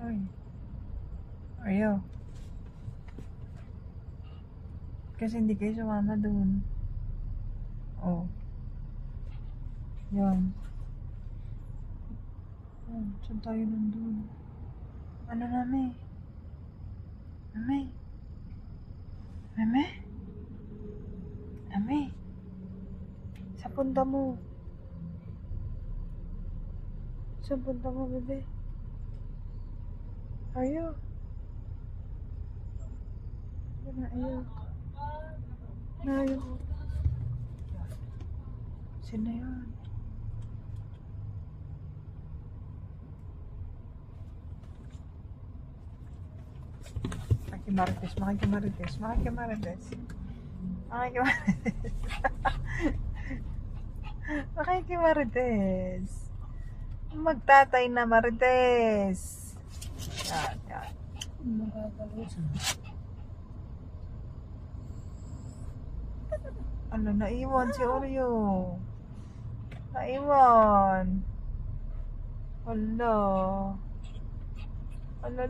Ay. Ayaw. Kasi hindi kayo sumama dun. Oh. Yan. Yan. Saan tayo nandun? Ano nami? Nami? Nami? Nami? Sa punta mo. Sa punta mo, bebe. Ayaw. Ayaw. Ayaw. Sino yun? Makikimarites, makikimarites, makikimarites. Makikimarites. Makikimarites. Magtatay na marites. Yan, yan. Ano, naiwan si Oreo. Naiwan. Wala. Wala.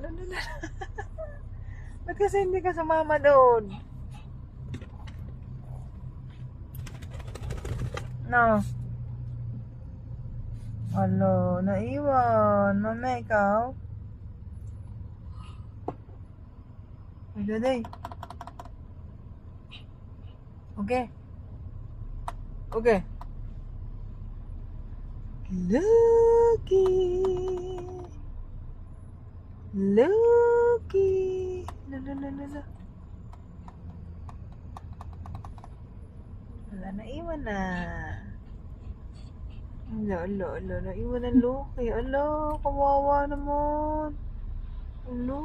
Ba't kasi hindi ka sumama doon? No. Wala. Naiwan. Mama, ikaw? Ay, daday. Okay. Okay. Lucky. Lucky. La. Wala, naiwan na. Ala, naiwan na Lucky. Ala, kawawa naman. Ala.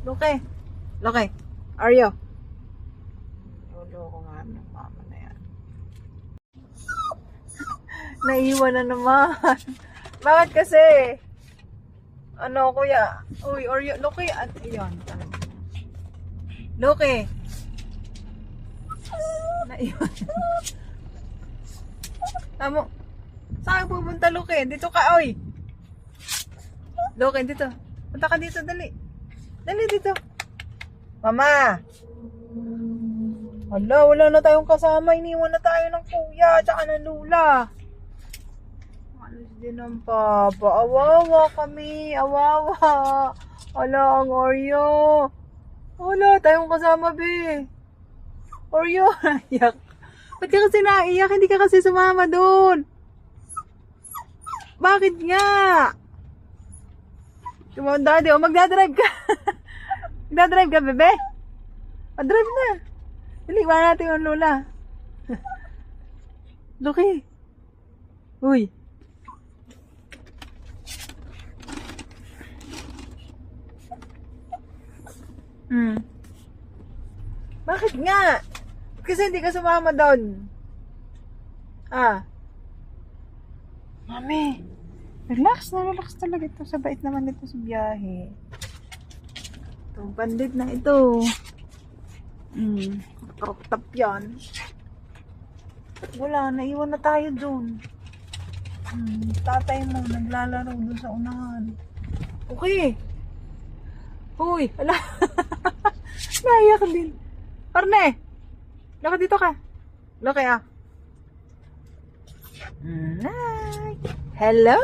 Lucky, Aryo. Loko nga ng mama na yan. Naiwan na naman. Bakit kasi? Ano, kuya? Uy, Oreo. Loki. Ayan. Loki. Naiwan. Tamo. Saan pupunta, Loki? Dito ka, oy. Loki, dito. Punta ka dito, dali. Dali dito. Mama. Wala na tayong kasama. Iniwan na tayo ng kuya tsaka ng lula. Alis din ang papa. Awawa kami. Awawa. Wala ang Oreo. Wala tayong kasama, be. Oreo. Iyak. Ba't ka kasi naiyak? Hindi ka kasi sumama doon. Bakit nga? Tumawang daddy. O, magdadrive ka. Magdadrive ka, bebe? Drive na. Dali, wala natin yung lola. Luki. Uy. Bakit nga? Kasi hindi ka sumama doon. Mami. Relax talaga ito. Sabait naman ito sa biyahe. Ito, bandit na ito. Crop top yan. Wala, naiwan na tayo dun. Tatay mo, naglalaro dun sa unahan. Okay. Uy, ala. Naiyak din. Parne, laka dito ka. Laki ah. Night. Hello.